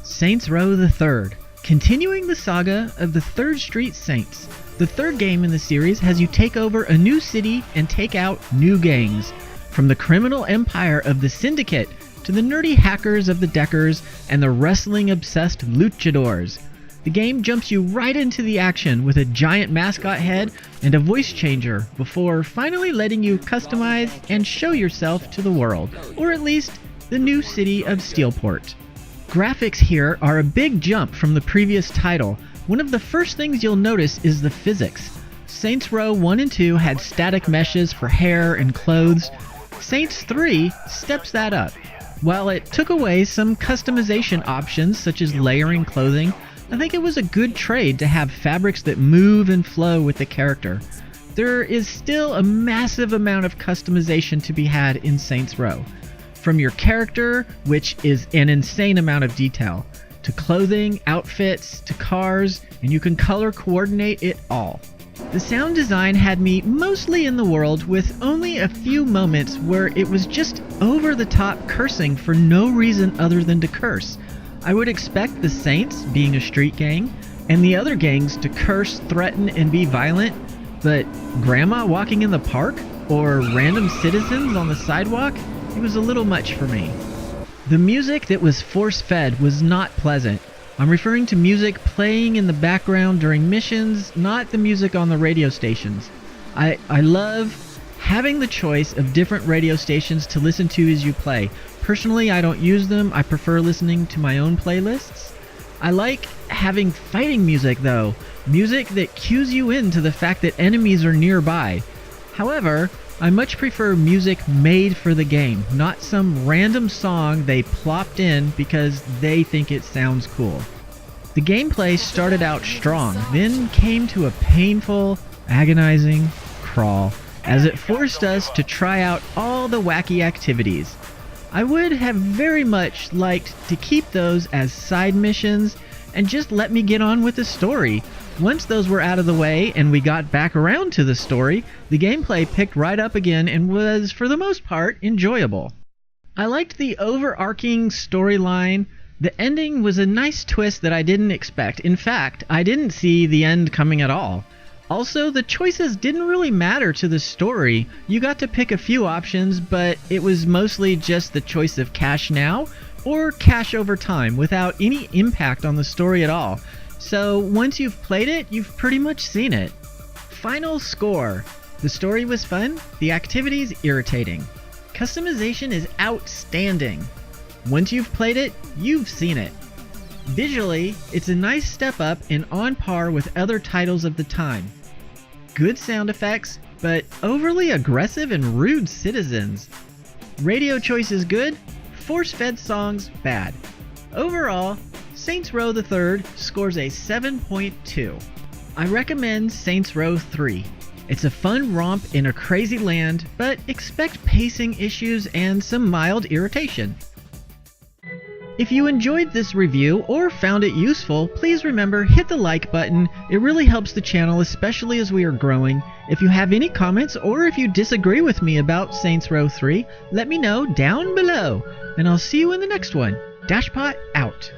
Saints Row the Third, continuing the saga of the 3rd Street Saints. The third game in the series has you take over a new city and take out new gangs. From the criminal empire of the Syndicate to the nerdy hackers of the Deckers and the wrestling-obsessed luchadors. The game jumps you right into the action with a giant mascot head and a voice changer before finally letting you customize and show yourself to the world, or at least the new city of Steelport. Graphics here are a big jump from the previous title. One of the first things you'll notice is the physics. Saints Row 1 and 2 had static meshes for hair and clothes. Saints 3 steps that up. While it took away some customization options such as layering clothing, I think it was a good trade to have fabrics that move and flow with the character. There is still a massive amount of customization to be had in Saints Row. From your character, which is an insane amount of detail, to clothing, outfits, to cars, and you can color coordinate it all. The sound design had me mostly in the world, with only a few moments where it was just over-the-top cursing for no reason other than to curse. I would expect the Saints, being a street gang, and the other gangs to curse, threaten, and be violent, but Grandma walking in the park, or random citizens on the sidewalk, it was a little much for me. The music that was force-fed was not pleasant. I'm referring to music playing in the background during missions, not the music on the radio stations. I love having the choice of different radio stations to listen to as you play. Personally, I don't use them. I prefer listening to my own playlists. I like having fighting music though, music that cues you into the fact that enemies are nearby. However, I much prefer music made for the game, not some random song they plopped in because they think it sounds cool. The gameplay started out strong, then came to a painful, agonizing crawl as it forced us to try out all the wacky activities. I would have very much liked to keep those as side missions and just let me get on with the story. Once those were out of the way and we got back around to the story, the gameplay picked right up again and was, for the most part, enjoyable. I liked the overarching storyline. The ending was a nice twist that I didn't expect. In fact, I didn't see the end coming at all. Also, the choices didn't really matter to the story. You got to pick a few options, but it was mostly just the choice of cash now or cash over time without any impact on the story at all. So once you've played it, you've pretty much seen it. Final score. The story was fun, the activities irritating. Customization is outstanding. Once you've played it, you've seen it. Visually, it's a nice step up and on par with other titles of the time. Good sound effects, but overly aggressive and rude citizens. Radio choices good, force-fed songs bad. Overall, Saints Row the Third scores a 7.2. I recommend Saints Row 3. It's a fun romp in a crazy land, but expect pacing issues and some mild irritation. If you enjoyed this review or found it useful, please remember, hit the like button. It really helps the channel, especially as we are growing. If you have any comments or if you disagree with me about Saints Row 3, let me know down below. And I'll see you in the next one. Dashpot out.